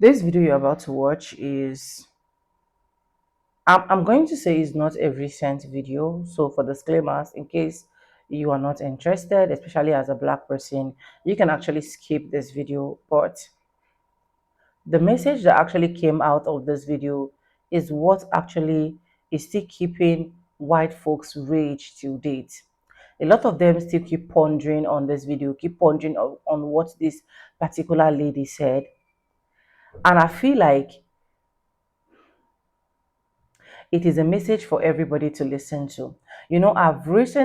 This video you're about to watch is, I'm going to say, is not a recent video. So for disclaimers, in case you are not interested, especially as a black person, you can actually skip this video. But the message that actually came out of this video is what actually is still keeping white folks rage till date. A lot of them still keep pondering on this video, keep pondering on what this particular lady said. And I feel like it is a message for everybody to listen to. I've always,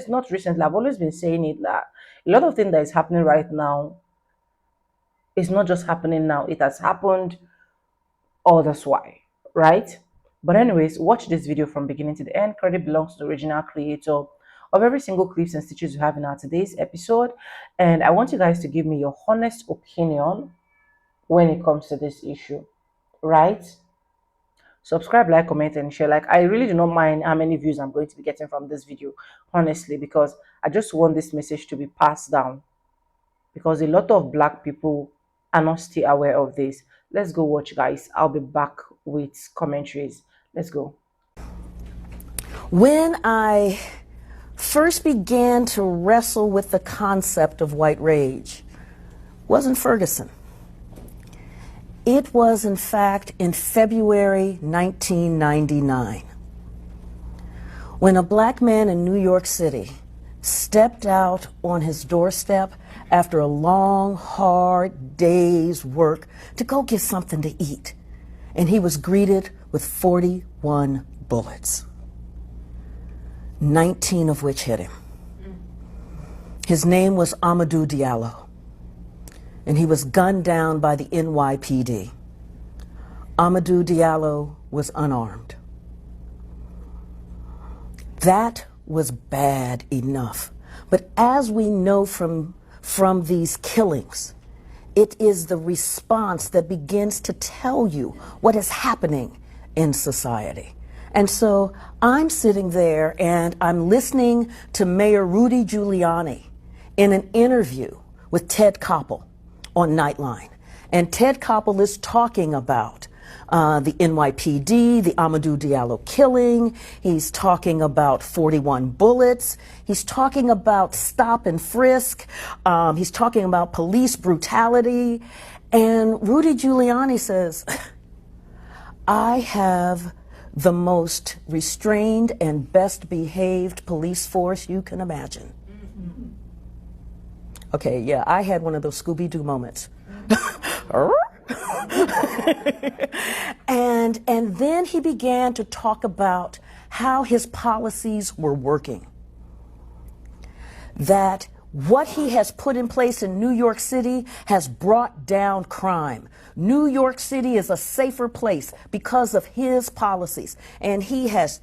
not recently, I've always been saying it, that a lot of things that is happening right now is not just happening now, it has happened all this while, right? But anyways, watch this video from beginning to the end. Credit belongs to the original creator of every single clips and stitches we have in our today's episode. And I want you guys to give me your honest opinion when it comes to this issue, right? Subscribe, like, comment, and share. Like, I really do not mind how many views I'm going to be getting from this video, honestly, because I just want this message to be passed down, because a lot of black people are not still aware of this. Let's go watch, guys. I'll be back with commentaries. Let's go. When I first began to wrestle with the concept of white rage, wasn't Ferguson. It was, in fact, in February 1999, when a black man in New York City stepped out on his doorstep after a long, hard day's work to go get something to eat, and he was greeted with 41 bullets, 19 of which hit him. His name was Amadou Diallo, and he was gunned down by the NYPD. Amadou Diallo was unarmed. That was bad enough. But as we know from these killings, it is the response that begins to tell you what is happening in society. And so I'm sitting there and I'm listening to Mayor Rudy Giuliani in an interview with Ted Koppel on Nightline. And Ted Koppel is talking about the NYPD, the Amadou Diallo killing. He's talking about 41 bullets. He's talking about stop and frisk. He's talking about police brutality. And Rudy Giuliani says, I have the most restrained and best behaved police force you can imagine. Okay, yeah, I had one of those Scooby-Doo moments. and then he began to talk about how his policies were working. That what he has put in place in New York City has brought down crime. New York City is a safer place because of his policies. And he has,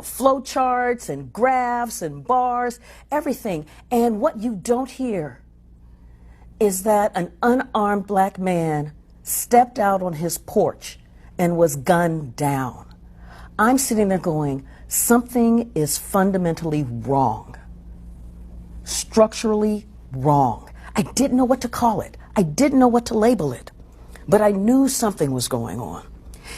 flow charts and graphs and bars, everything. And what you don't hear is that an unarmed black man stepped out on his porch and was gunned down. I'm sitting there going, something is fundamentally wrong. Structurally wrong. I didn't know what to call it. I didn't know what to label it, but I knew something was going on.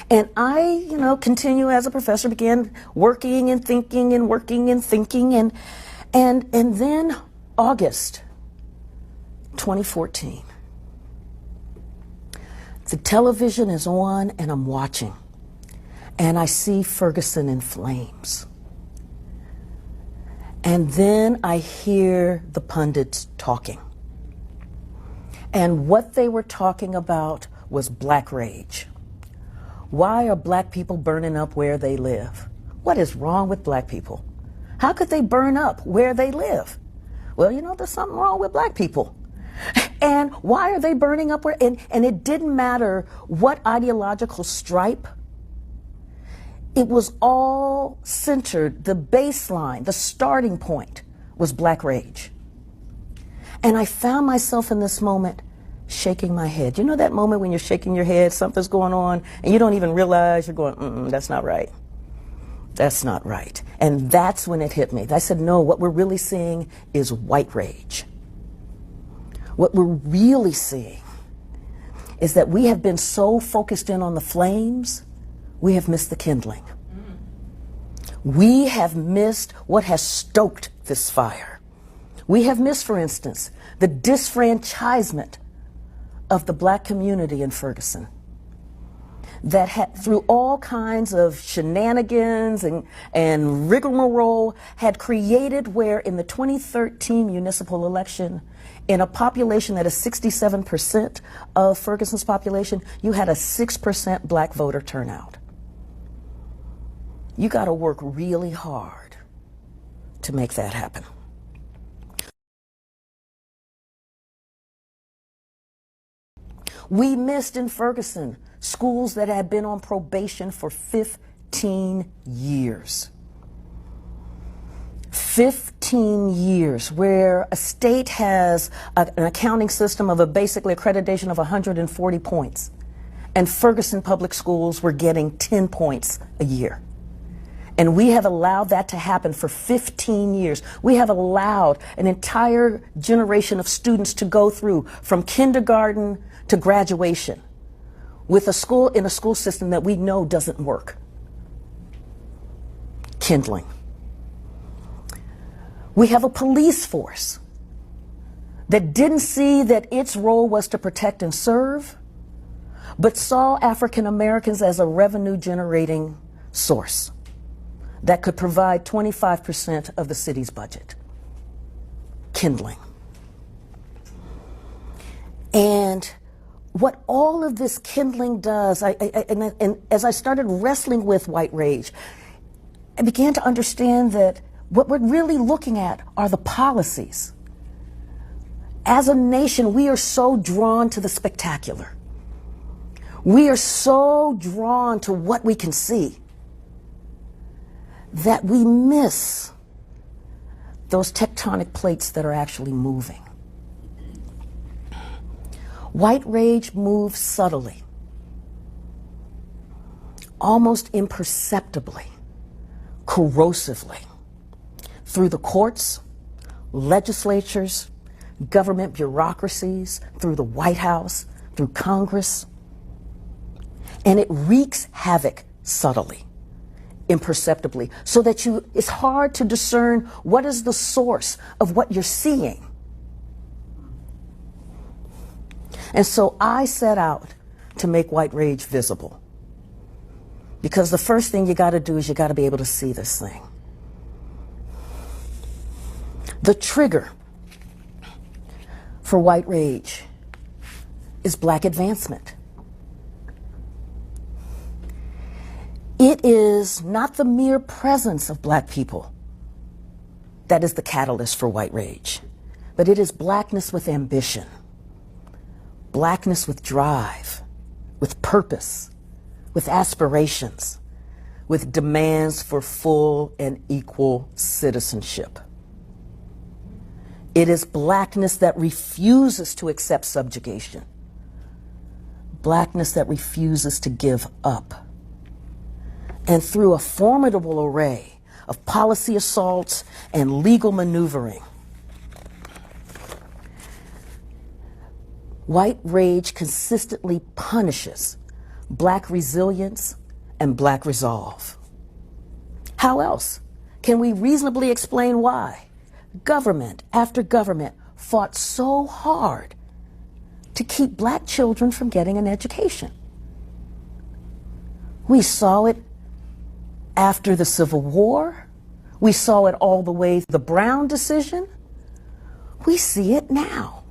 And I, continue as a professor, began working and thinking and working and thinking. And then August 2014, the television is on and I'm watching, and I see Ferguson in flames. And then I hear the pundits talking. And what they were talking about was black rage. Why are black people burning up where they live? What is wrong with black people? How could they burn up where they live? Well, there's something wrong with black people. And why are they burning up where? And it didn't matter what ideological stripe. It was all centered, the baseline, the starting point was black rage. And I found myself in this moment shaking my head. You know that moment when you're shaking your head, something's going on, and you don't even realize, you're going, that's not right. That's not right. And that's when it hit me. I said, no, what we're really seeing is white rage. What we're really seeing is that we have been so focused in on the flames, we have missed the kindling. We have missed what has stoked this fire. We have missed, for instance, the disfranchisement of the black community in Ferguson, that had, through all kinds of shenanigans and rigmarole, had created where in the 2013 municipal election, in a population that is 67% of Ferguson's population, you had a 6% black voter turnout. You got to work really hard to make that happen. We missed in Ferguson schools that had been on probation for 15 years. 15 years, where a state has an accounting system of basically accreditation of 140 points, and Ferguson public schools were getting 10 points a year. And we have allowed that to happen for 15 years. We have allowed an entire generation of students to go through from kindergarten to graduation with a school in a school system that we know doesn't work. Kindling. We have a police force that didn't see that its role was to protect and serve, but saw African Americans as a revenue generating source that could provide 25% of the city's budget. Kindling. And what all of this kindling does, and as I started wrestling with white rage, I began to understand that what we're really looking at are the policies. As a nation, we are so drawn to the spectacular. We are so drawn to what we can see that we miss those tectonic plates that are actually moving. White rage moves subtly, almost imperceptibly, corrosively, through the courts, legislatures, government bureaucracies, through the White House, through Congress, and it wreaks havoc subtly, imperceptibly, so that it's hard to discern what is the source of what you're seeing. And so I set out to make white rage visible, because the first thing you got to do is you got to be able to see this thing. The trigger for white rage is black advancement. It is not the mere presence of black people that is the catalyst for white rage, but it is blackness with ambition, blackness with drive, with purpose, with aspirations, with demands for full and equal citizenship. It is blackness that refuses to accept subjugation, blackness that refuses to give up. And through a formidable array of policy assaults and legal maneuvering, white rage consistently punishes black resilience and black resolve. How else can we reasonably explain why government after government fought so hard to keep black children from getting an education? We saw it after the Civil War. We saw it all the way through the Brown decision. We see it now.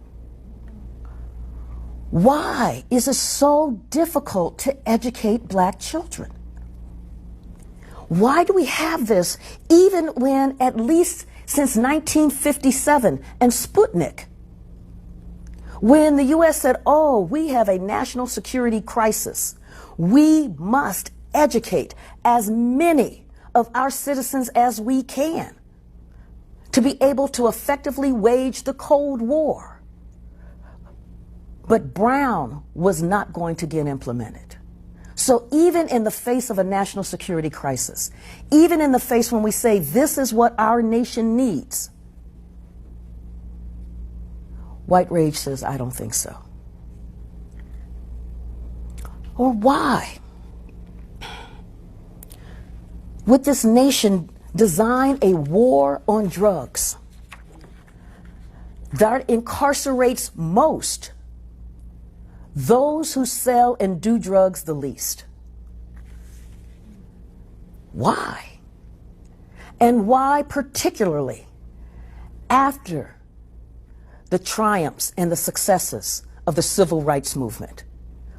Why is it so difficult to educate black children? Why do we have this even when, at least since 1957 and Sputnik, when the U.S. said, oh, we have a national security crisis, we must educate as many of our citizens as we can to be able to effectively wage the Cold War. But Brown was not going to get implemented. So even in the face of a national security crisis, even in the face when we say this is what our nation needs, white rage says, I don't think so. Or why would this nation design a war on drugs that incarcerates most those who sell and do drugs the least? Why? And why particularly after the triumphs and the successes of the civil rights movement,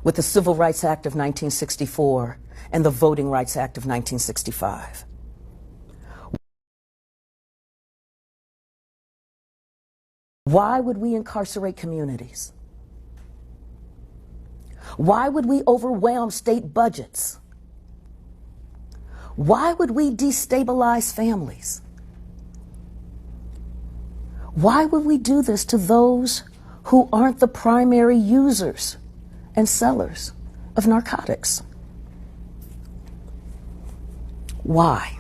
with the Civil Rights Act of 1964 and the Voting Rights Act of 1965? Why would we incarcerate communities? Why would we overwhelm state budgets? Why would we destabilize families? Why would we do this to those who aren't the primary users and sellers of narcotics? Why?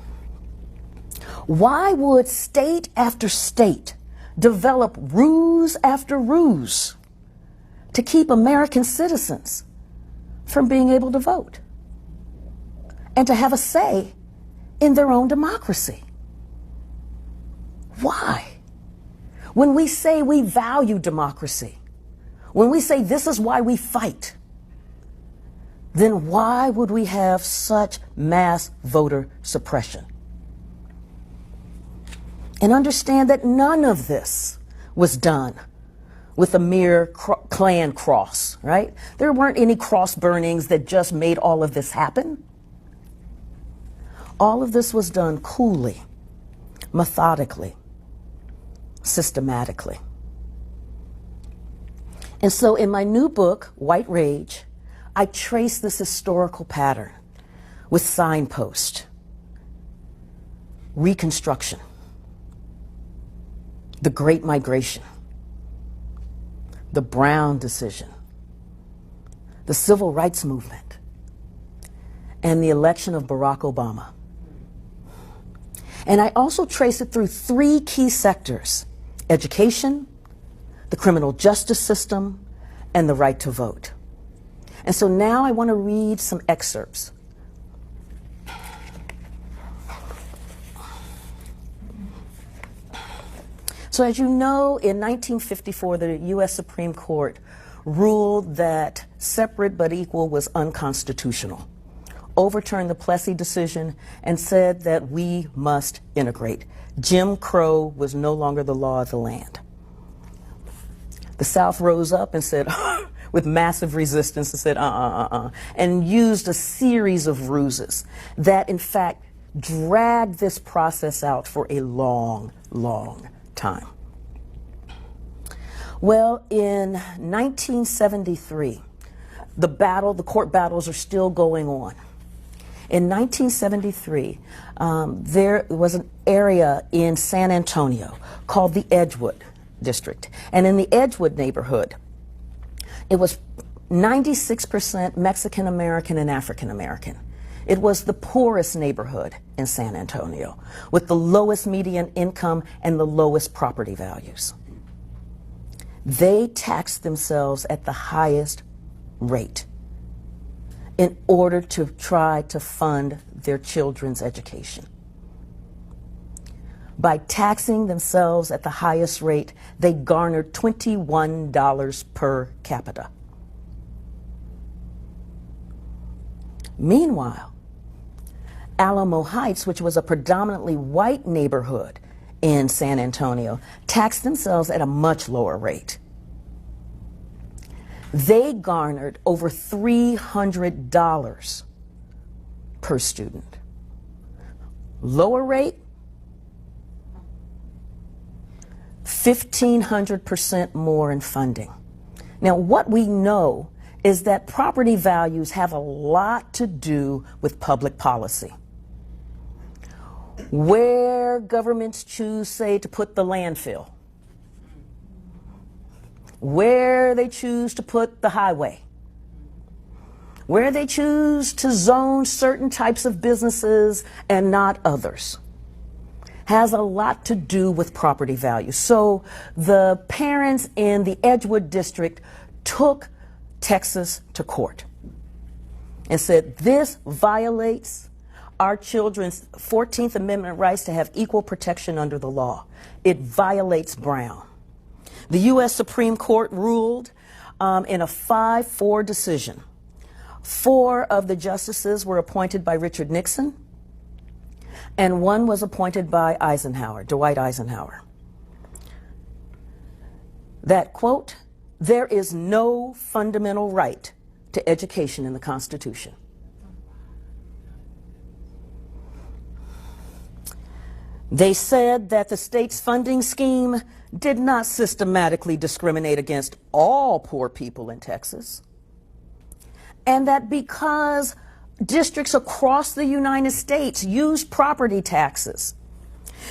Why would state after state develop ruse after ruse to keep American citizens from being able to vote and to have a say in their own democracy? Why? When we say we value democracy, when we say this is why we fight, then why would we have such mass voter suppression? And understand that none of this was done with a mere Klan cross, right? There weren't any cross burnings that just made all of this happen. All of this was done coolly, methodically, systematically. And so in my new book, White Rage, I trace this historical pattern with signpost, Reconstruction, the Great Migration, the Brown decision, the Civil Rights Movement, and the election of Barack Obama. And I also trace it through three key sectors: education, the criminal justice system, and the right to vote. And so now I want to read some excerpts. So as you know, in 1954, the U.S. Supreme Court ruled that separate but equal was unconstitutional, overturned the Plessy decision, and said that we must integrate. Jim Crow was no longer the law of the land. The South rose up and said, with massive resistance, and said, and used a series of ruses that, in fact, dragged this process out for a long, long time. Well, in 1973, the court battles are still going on. In 1973, there was an area in San Antonio called the Edgewood District. And in the Edgewood neighborhood, it was 96% Mexican American and African American. It was the poorest neighborhood in San Antonio, with the lowest median income and the lowest property values. They taxed themselves at the highest rate in order to try to fund their children's education. By taxing themselves at the highest rate, they garnered $21 per capita. Meanwhile, Alamo Heights, which was a predominantly white neighborhood in San Antonio, taxed themselves at a much lower rate. They garnered over $300 per student. Lower rate, 1,500% more in funding. Now, what we know is that property values have a lot to do with public policy. Where governments choose, say, to put the landfill, where they choose to put the highway, where they choose to zone certain types of businesses and not others, has a lot to do with property value. So the parents in the Edgewood district took Texas to court. and said, this violates our children's 14th Amendment rights to have equal protection under the law. It violates Brown. The U.S. Supreme Court ruled in a 5-4 decision. 4 of the justices were appointed by Richard Nixon, and 1 was appointed by Eisenhower, Dwight Eisenhower. That, quote, there is no fundamental right to education in the Constitution. They said that the state's funding scheme did not systematically discriminate against all poor people in Texas, and that because districts across the United States used property taxes,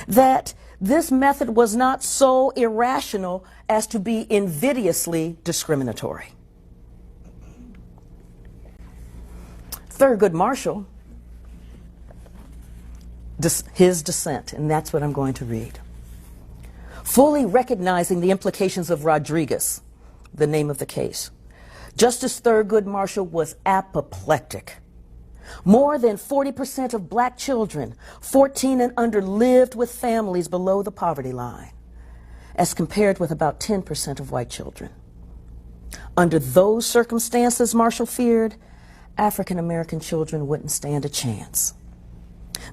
that this method was not so irrational as to be invidiously discriminatory. Thurgood Marshall, his dissent, and that's what I'm going to read. Fully recognizing the implications of Rodriguez, the name of the case, Justice Thurgood Marshall was apoplectic. More than 40% of black children, 14 and under, lived with families below the poverty line, as compared with about 10% of white children. Under those circumstances, Marshall feared African American children wouldn't stand a chance.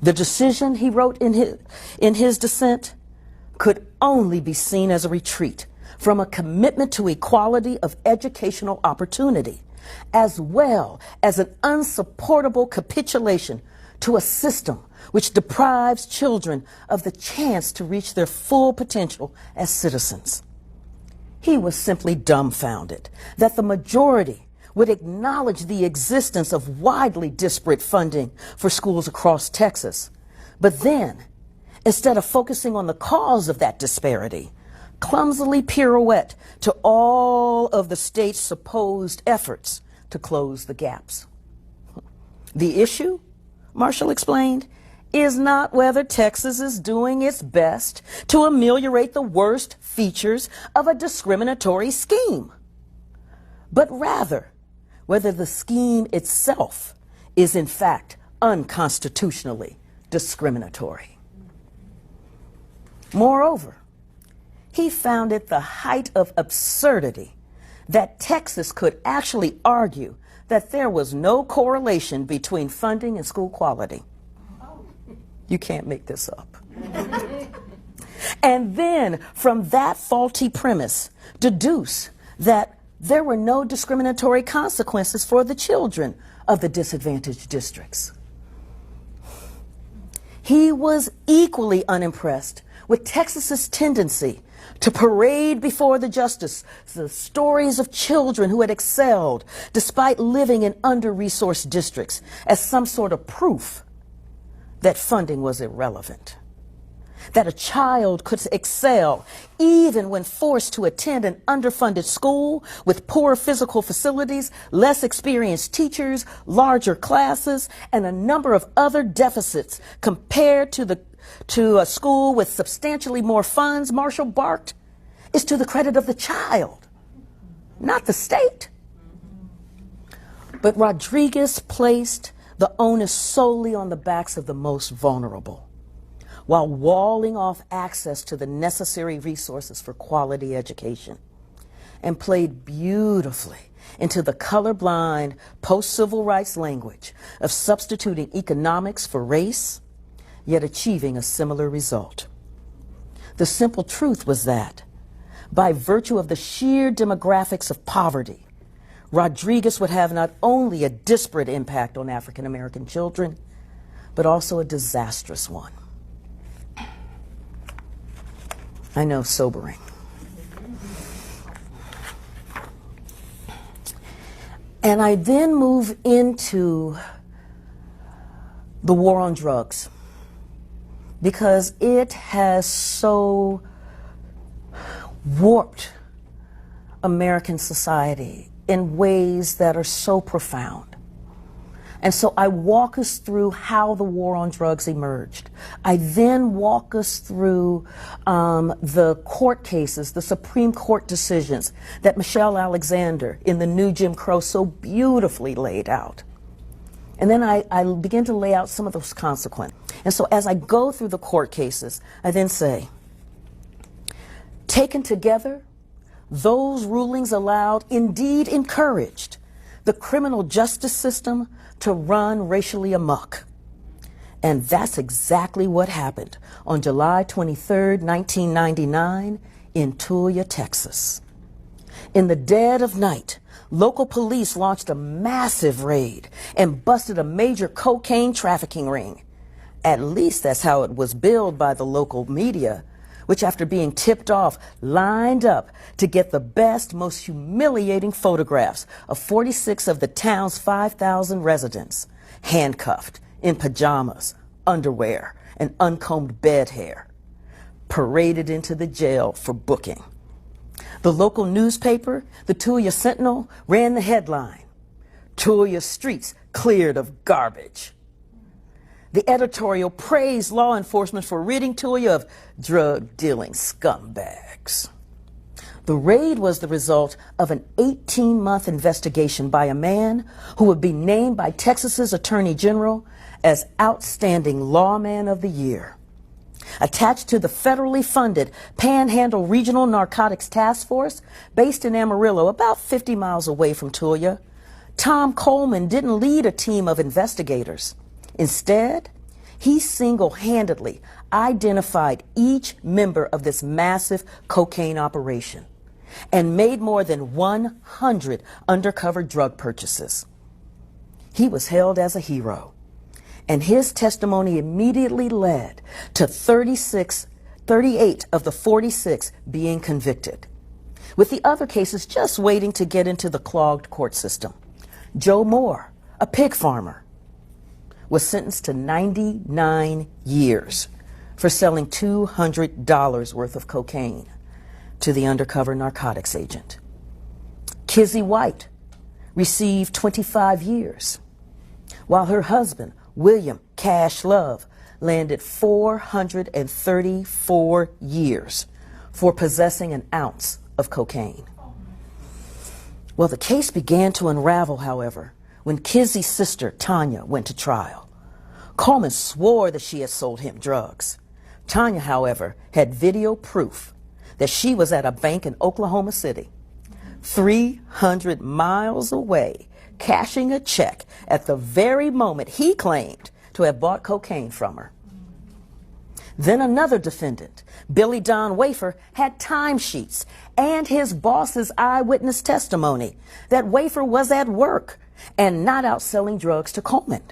The decision, he wrote in his dissent, could only be seen as a retreat from a commitment to equality of educational opportunity, as well as an unsupportable capitulation to a system which deprives children of the chance to reach their full potential as citizens. He was simply dumbfounded that the majority would acknowledge the existence of widely disparate funding for schools across Texas, but then, instead of focusing on the cause of that disparity, clumsily pirouette to all of the state's supposed efforts to close the gaps. The issue, Marshall explained, is not whether Texas is doing its best to ameliorate the worst features of a discriminatory scheme, but rather whether the scheme itself is in fact unconstitutionally discriminatory. Moreover, he found it the height of absurdity that Texas could actually argue that there was no correlation between funding and school quality. You can't make this up. And then, from that faulty premise, deduce that there were no discriminatory consequences for the children of the disadvantaged districts. He was equally unimpressed with Texas's tendency to parade before the justice the stories of children who had excelled despite living in under-resourced districts as some sort of proof that funding was irrelevant. That a child could excel even when forced to attend an underfunded school with poor physical facilities, less experienced teachers, larger classes, and a number of other deficits compared to a school with substantially more funds, Marshall barked, is to the credit of the child, not the state. But Rodriguez placed the onus solely on the backs of the most vulnerable, while walling off access to the necessary resources for quality education, and played beautifully into the colorblind post-civil rights language of substituting economics for race, yet achieving a similar result. The simple truth was that, by virtue of the sheer demographics of poverty, Rodriguez would have not only a disparate impact on African American children, but also a disastrous one. I know, sobering. And I then move into the war on drugs, because it has so warped American society in ways that are so profound. And so I walk us through how the war on drugs emerged. I then walk us through the court cases, the Supreme Court decisions that Michelle Alexander in the New Jim Crow so beautifully laid out. And then I begin to lay out some of those consequences. And so as I go through the court cases, I then say, taken together, those rulings allowed, indeed encouraged, the criminal justice system to run racially amok. And that's exactly what happened on July 23rd, 1999, in Tulia, Texas. In the dead of night, local police launched a massive raid and busted a major cocaine trafficking ring. At least that's how it was billed by the local media, which, after being tipped off, lined up to get the best, most humiliating photographs of 46 of the town's 5,000 residents, handcuffed, in pajamas, underwear, and uncombed bed hair, paraded into the jail for booking. The local newspaper, the Tulia Sentinel, ran the headline, "Tulia streets cleared of garbage." The editorial praised law enforcement for ridding Tulia of drug-dealing scumbags. The raid was the result of an 18-month investigation by a man who would be named by Texas's Attorney General as Outstanding Lawman of the Year. Attached to the federally funded Panhandle Regional Narcotics Task Force, based in Amarillo, about 50 miles away from Tulia, Tom Coleman didn't lead a team of investigators. Instead, he single-handedly identified each member of this massive cocaine operation and made more than 100 undercover drug purchases. He was hailed as a hero, and his testimony immediately led to 38 of the 46 being convicted, with the other cases just waiting to get into the clogged court system. Joe Moore, a pig farmer, was sentenced to 99 years for selling $200 worth of cocaine to the undercover narcotics agent. Kizzy White received 25 years, while her husband, William Cash Love, landed 434 years for possessing an ounce of cocaine. Well, the case began to unravel, however, when Kizzy's sister, Tanya, went to trial. Coleman swore that she had sold him drugs. Tanya, however, had video proof that she was at a bank in Oklahoma City, 300 miles away, cashing a check at the very moment he claimed to have bought cocaine from her. Then another defendant, Billy Don Wafer, had timesheets and his boss's eyewitness testimony that Wafer was at work and not out selling drugs to Coleman.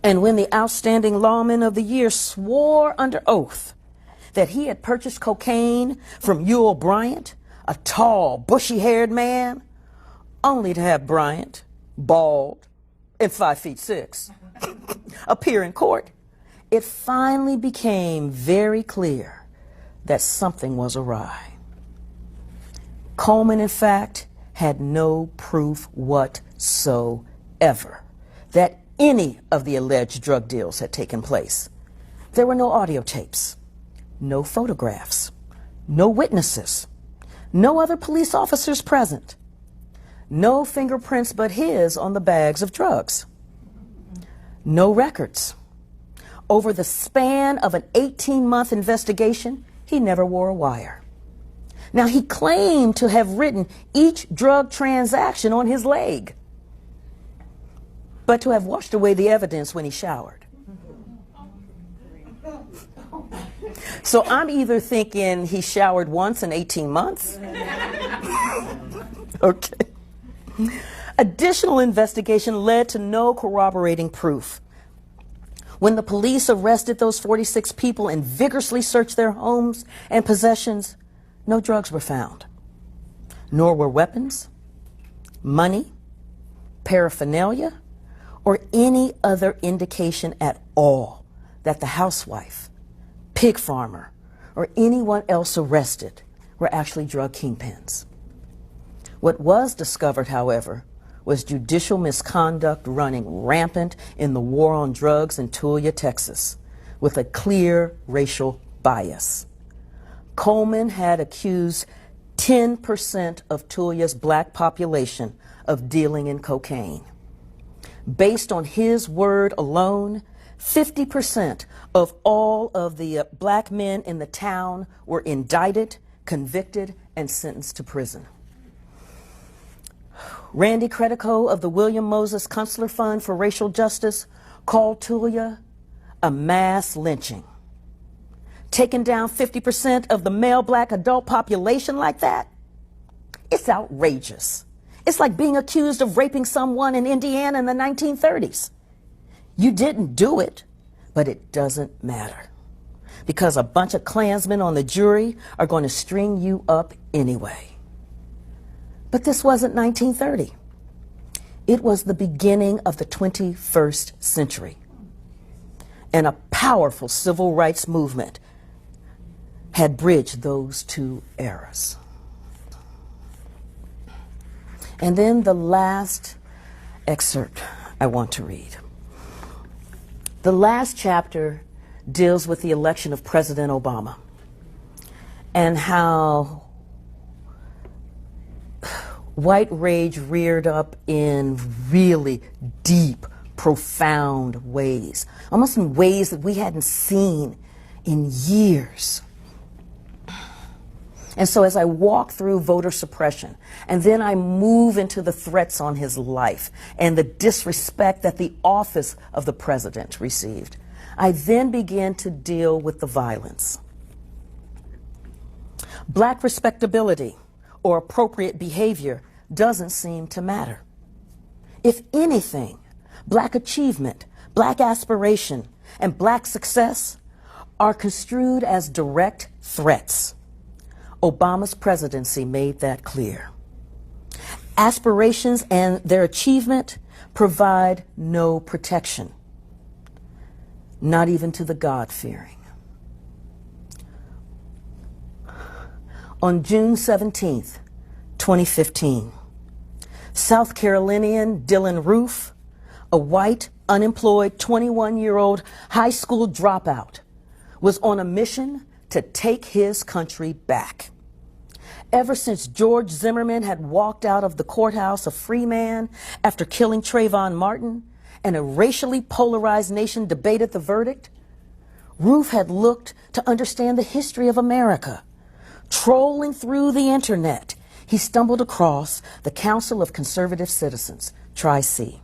And when the Outstanding Lawman of the Year swore under oath that he had purchased cocaine from Ewell Bryant, a tall, bushy-haired man, only to have Bryant, bald and 5'6", appear in court, it finally became very clear that something was awry. Coleman, in fact, had no proof whatsoever that any of the alleged drug deals had taken place. There were no audio tapes, no photographs, no witnesses, no other police officers present, no fingerprints but his on the bags of drugs, no records. Over the span of an 18-month investigation, he never wore a wire. Now, he claimed to have written each drug transaction on his leg, but to have washed away the evidence when he showered. So I'm either thinking he showered once in 18 months. Okay. Additional investigation led to no corroborating proof. When the police arrested those 46 people and vigorously searched their homes and possessions, no drugs were found, nor were weapons, money, paraphernalia, or any other indication at all that the housewife, pig farmer, or anyone else arrested were actually drug kingpins. What was discovered, however, was judicial misconduct running rampant in the war on drugs in Tulia, Texas, with a clear racial bias. Coleman had accused 10% of Tulia's black population of dealing in cocaine. Based on his word alone, 50% of all of the black men in the town were indicted, convicted, and sentenced to prison. Randy Credico of the William Moses Kunstler Fund for Racial Justice called Tulia a mass lynching. Taking down 50% of the male black adult population like that, it's outrageous. It's like being accused of raping someone in Indiana in the 1930s. You didn't do it, but it doesn't matter, because a bunch of Klansmen on the jury are going to string you up anyway. But this wasn't 1930. It was the beginning of the 21st century. And a powerful civil rights movement had bridged those two eras. And then the last excerpt I want to read. The last chapter deals with the election of President Obama and how white rage reared up in really deep, profound ways, almost in ways that we hadn't seen in years. And so as I walk through voter suppression, and then I move into the threats on his life and the disrespect that the office of the president received, I then begin to deal with the violence. Black respectability or appropriate behavior doesn't seem to matter. If anything, black achievement, black aspiration, and black success are construed as direct threats. Obama's presidency made that clear. Aspirations and their achievement provide no protection, not even to the God-fearing. On June 17th, 2015, South Carolinian Dylan Roof, a white, unemployed 21-year-old high school dropout, was on a mission to take his country back. Ever since George Zimmerman had walked out of the courthouse a free man after killing Trayvon Martin, and a racially polarized nation debated the verdict, Roof had looked to understand the history of America. Trolling through the internet, he stumbled across the Council of Conservative Citizens, Tri-C,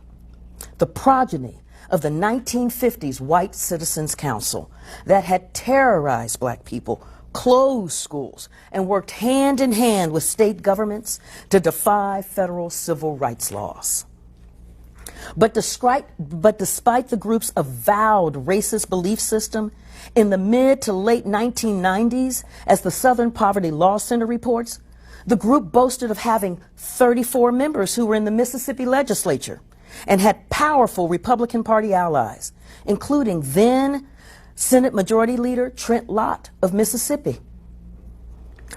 the progeny of the 1950s White Citizens Council that had terrorized black people, closed schools, and worked hand in hand with state governments to defy federal civil rights laws. But despite the group's avowed racist belief system, in the mid to late 1990s, as the Southern Poverty Law Center reports, the group boasted of having 34 members who were in the Mississippi legislature and had powerful Republican Party allies, including then Senate Majority Leader Trent Lott of Mississippi.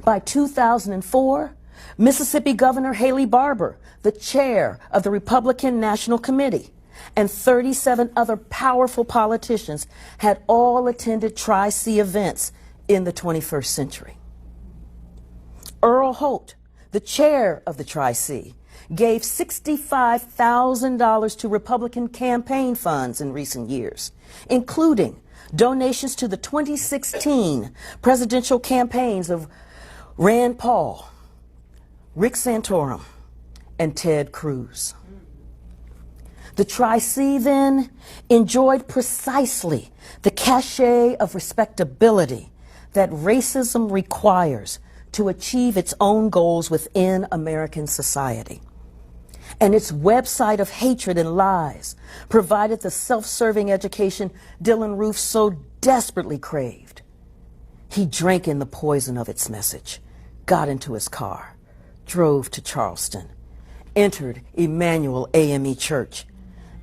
By 2004, Mississippi Governor Haley Barbour, the chair of the Republican National Committee, and 37 other powerful politicians had all attended Tri-C events in the 21st century. Earl Holt, the chair of the Tri-C, gave $65,000 to Republican campaign funds in recent years, including donations to the 2016 presidential campaigns of Rand Paul, Rick Santorum, and Ted Cruz. The Tri-C then enjoyed precisely the cachet of respectability that racism requires to achieve its own goals within American society. And its website of hatred and lies provided the self-serving education Dylan Roof so desperately craved. He drank in the poison of its message, got into his car, drove to Charleston, entered Emmanuel AME Church,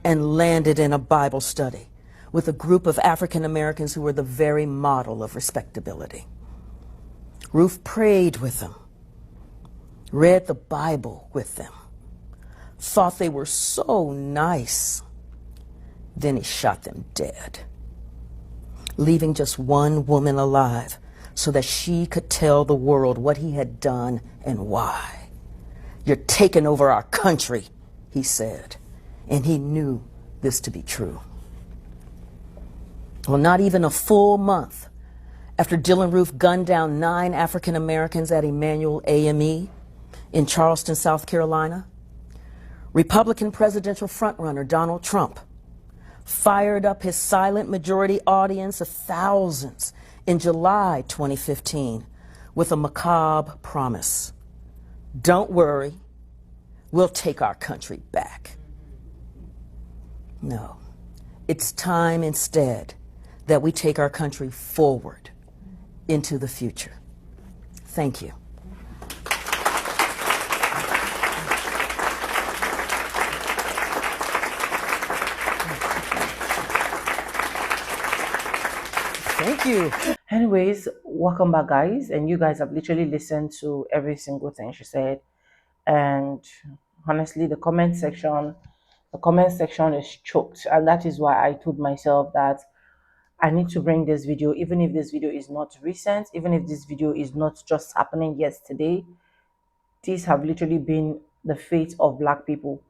and landed in a Bible study with a group of African Americans who were the very model of respectability. Roof prayed with them, read the Bible with them, thought they were so nice. Then he shot them dead, leaving just one woman alive so that she could tell the world what he had done and why. "You're taking over our country," he said, and he knew this to be true. Well, not even a full month after Dylan Roof gunned down 9 African Americans at Emmanuel AME in Charleston, South Carolina, Republican presidential frontrunner Donald Trump fired up his silent majority audience of thousands in July 2015 with a macabre promise. Don't worry, we'll take our country back. No, it's time instead that we take our country forward into the future. Thank you. Thank you. Anyways, welcome back, guys. And you guys have literally listened to every single thing she said. And honestly, the comment section is choked. And that is why I told myself that I need to bring this video, even if this video is not recent, even if this video is not just happening yesterday. These have literally been the fate of Black people.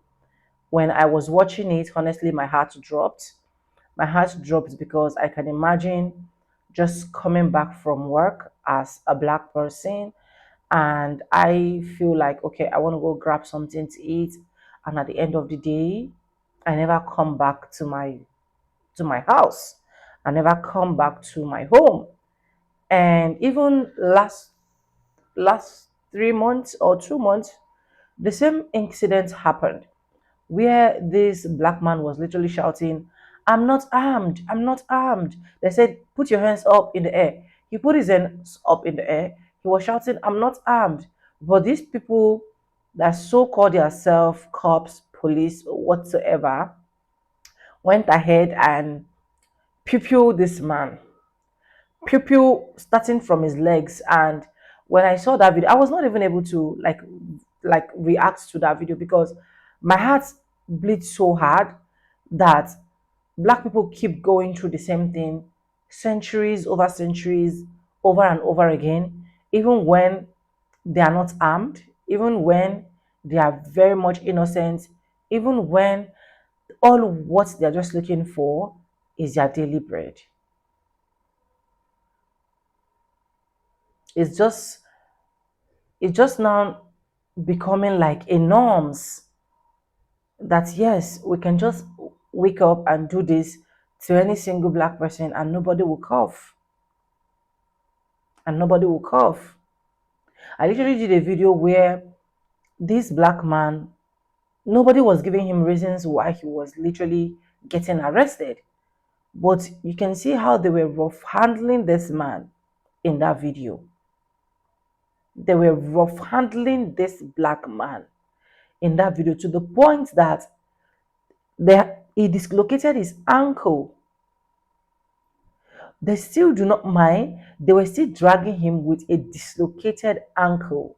When I was watching it, honestly, my heart dropped. My heart dropped because I can imagine just coming back from work as a Black person, and I feel like, okay, I want to go grab something to eat, and at the end of the day, I never come back to my house. I never come back to my home. And even last 3 months or 2 months, the same incident happened where this Black man was literally shouting, "I'm not armed, I'm not armed." They said, "Put your hands up in the air." He put his hands up in the air. He was shouting, "I'm not armed." But these people that so called themselves cops, police, whatsoever, went ahead and pew this man, pew starting from his legs. And when I saw that video, I was not even able to like react to that video because my heart bleeds so hard that Black people keep going through the same thing centuries over centuries, over and over again, even when they are not armed, even when they are very much innocent, even when all what they're just looking for is their daily bread. It's just it's just now becoming like a norms that yes, we can just wake up and do this to any single Black person and nobody will cough. And nobody will cough. I literally did a video where this Black man, nobody was giving him reasons why he was literally getting arrested. But you can see how they were rough handling this man in that video. They were rough handling this Black man in that video to the point that he dislocated his ankle. They still do not mind. They were still dragging him with a dislocated ankle.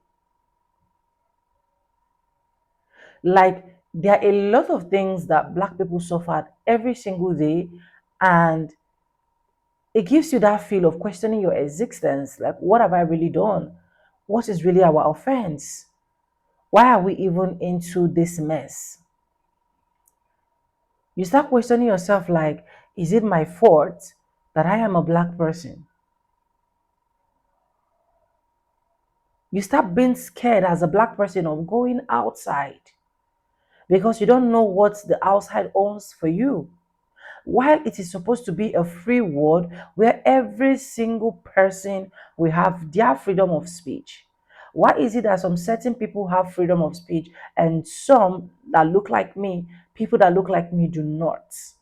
Like, there are a lot of things that Black people suffered every single day, and it gives you that feel of questioning your existence. Like, what have I really done? What is really our offense? Why are we even into this mess? You start questioning yourself, like, is it my fault that I am a Black person? You start being scared as a Black person of going outside because you don't know what the outside owns for you. While it is supposed to be a free world where every single person will have their freedom of speech, why is it that some certain people have freedom of speech and some that look like me, people that look like me, do not? It's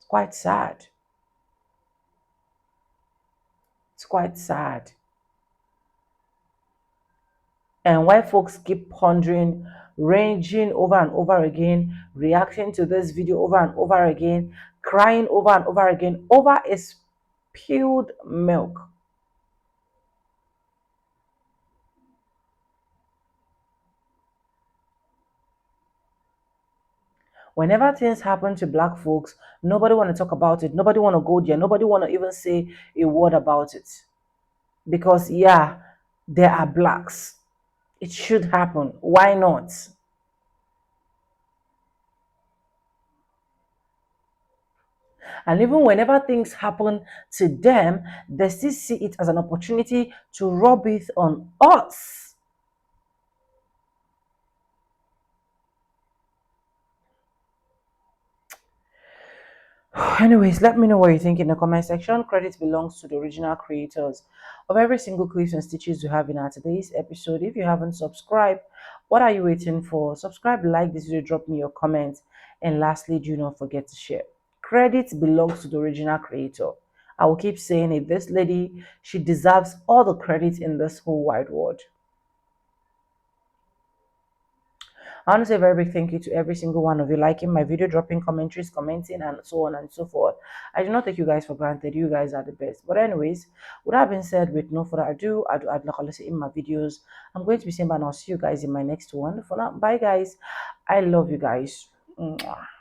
quite sad. It's quite sad. And why folks keep pondering, raging over and over again, reacting to this video over and over again, crying over and over again over a spilled milk. Whenever things happen to Black folks, nobody want to talk about it. Nobody want to go there. Nobody want to even say a word about it. Because yeah, there are Blacks. It should happen. Why not? And even whenever things happen to them, they still see it as an opportunity to rub it on us. Anyways, let me know what you think in the comment section. Credit belongs to the original creators of every single clips and stitches we have in our today's episode. If you haven't subscribed, what are you waiting for? Subscribe, like this video, drop me your comments, and lastly, do not forget to share. Credit belongs to the original creator. I will keep saying it. This lady, she deserves all the credit in this whole wide world. I want to say a very big thank you to every single one of you liking my video, dropping commentaries, commenting, and so on and so forth. I do not take you guys for granted. You guys are the best. But anyways, with that being said, with no further ado, I do add like I say in my videos. I'm going to be saying, and I'll see you guys in my next one. For now, bye guys. I love you guys. Mwah.